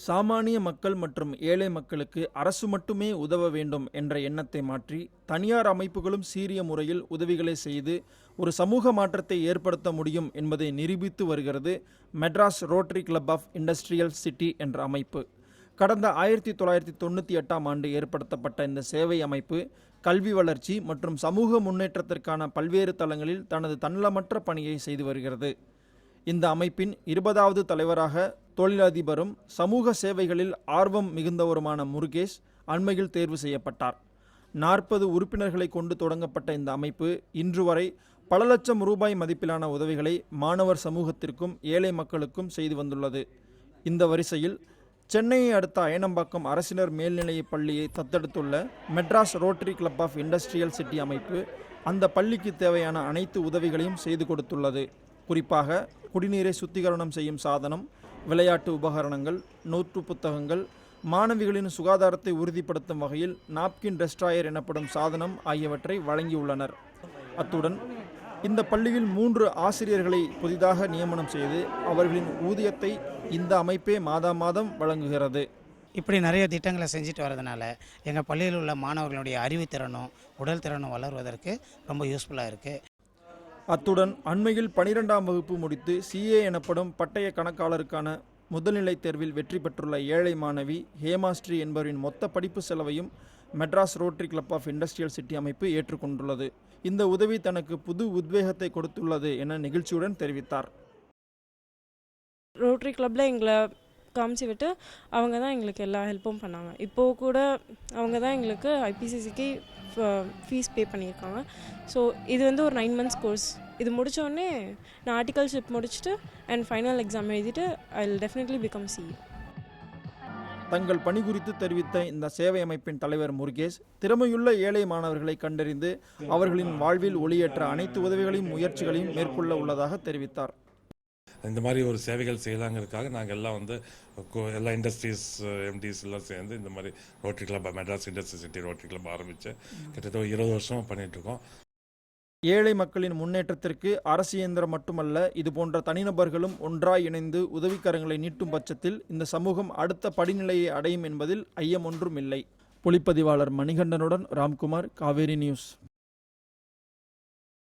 சாமானிய மக்கள் மற்றும் ஏழை மக்களுக்கு அரசு மட்டுமே உதவ வேண்டும் என்ற எண்ணத்தை மாற்றி தனியார் அமைப்புகளும் சீரிய முறையில் உதவிகளை செய்து ஒரு சமூக மாற்றத்தை ஏற்படுத்த முடியும் என்பதை நிரூபித்து வருகிறது Madras rotary club of industrial city என்ற அமைப்பு. கடந்த 1998ஆம் ஆண்டு ஏற்படுத்தப்பட்ட இந்த சேவை அமைப்பு கல்வி வளர்ச்சி மற்றும் சமூக முன்னேற்றத்திற்கான பல்வேறு தளங்களில் தனது தன்னலமற்ற பணியை செய்து வருகிறது. இந்த அமைப்பின் 20வது தலைவராக தொழிலதிபரும் சமூக சேவைகளில் ஆர்வம் மிகுந்தவருமான முருகேஷ் அண்மையில் தேர்வு செய்யப்பட்டார். 40 உறுப்பினர்களை கொண்டு தொடங்கப்பட்ட இந்த அமைப்பு இன்று வரை பல லட்சம் ரூபாய் மதிப்பிலான உதவிகளை மாணவர் சமூகத்திற்கும் ஏழை மக்களுக்கும் செய்து வந்துள்ளது. இந்த வரிசையில் சென்னையை அடுத்த அயனம்பாக்கம் அரசினர் மேல்நிலைப் பள்ளியை தத்தெடுத்துள்ள Madras rotary club of industrial city அமைப்பு அந்த பள்ளிக்கு தேவையான அனைத்து உதவிகளையும் செய்து கொடுத்துள்ளது. குறிப்பாக குடிநீரை சுத்திகரணம் செய்யும் சாதனம், விளையாட்டு உபகரணங்கள், நோட்டு புத்தகங்கள், மாணவிகளின் சுகாதாரத்தை உறுதிப்படுத்தும் வகையில் நாப்கின் டெஸ்ட்ராயர் எனப்படும் சாதனம் ஆகியவற்றை வழங்கியுள்ளனர். அத்துடன் இந்த பள்ளியில் 3 ஆசிரியர்களை புதிதாக நியமனம் செய்து அவர்களின் ஊதியத்தை இந்த அமைப்பே மாதம் வழங்குகிறது. இப்படி நிறைய திட்டங்களை செஞ்சுட்டு வரதுனால எங்கள் பள்ளியில் உள்ள மாணவர்களுடைய அறிவுத்திறனும் உடல் திறனும் வளர்வதற்கு ரொம்ப யூஸ்ஃபுல்லாக இருக்குது. அத்துடன் அண்மையில் 12ஆம் வகுப்பு முடித்து CA எனப்படும் பட்டய கணக்காளருக்கான முதல்நிலை தேர்வில் வெற்றி பெற்றுள்ள ஏழை மாணவி ஹேமாஸ்ரீ என்பவரின் மொத்த படிப்பு செலவையும் Madras rotary club of industrial city அமைப்பு ஏற்றுக்கொண்டுள்ளது. இந்த உதவி தனக்கு புது உத்வேகத்தை கொடுத்துள்ளது என நிகழ்ச்சியுடன் தெரிவித்தார். ரோட்டரி கிளப்பில் எங்களை காமிச்சு விட்டு அவங்க தான் எங்களுக்கு எல்லா ஹெல்ப்பும் பண்ணாங்க. இப்போது கூட அவங்க தான் எங்களுக்கு ஐபிசிசிக்கு ஃபீஸ் பே பண்ணியிருக்காங்க. ஸோ இது வந்து ஒரு 9 months கோர்ஸ். இது முடித்தோடனே நான் ஆர்டிகல்ஷிப் முடிச்சுட்டு அண்ட் ஃபைனல் எக்ஸாம் எழுதிட்டு I will definitely become CA. தங்கள் பணி குறித்து தெரிவித்த இந்த சேவை அமைப்பின் தலைவர் முருகேஷ் திறமையுள்ள ஏழை மாணவர்களை கண்டறிந்து அவர்களின் வாழ்வில் ஒளியேற்ற அனைத்து உதவிகளையும் முயற்சிகளையும் மேற்கொள்ள உள்ளதாக தெரிவித்தார். இந்த மாதிரி ஒரு சேவைகள் செய்யலாங்கிறதுக்காக நாங்கள் எல்லாம் எல்லா இண்டஸ்ட்ரீஸ் MDs எல்லாம் சேர்ந்து இந்த மாதிரி rotary club Madras industrial city rotary club ஆரம்பித்து கிட்டத்தட்ட 20 வருஷமாக பண்ணிகிட்ருக்கோம். ஏழை மக்களின் முன்னேற்றத்திற்கு அரசு இயந்திரம் மட்டுமல்ல, இது போன்ற தனிநபர்களும் ஒன்றாய் இணைந்து உதவிக்கரங்களை நீட்டும் பட்சத்தில் இந்த சமூகம் அடுத்த படிநிலையை அடையும் என்பதில் ஐயம் ஒன்றும் இல்லை. ஒளிப்பதிவாளர் மணிகண்டனுடன் ராம்குமார், காவேரி நியூஸ்.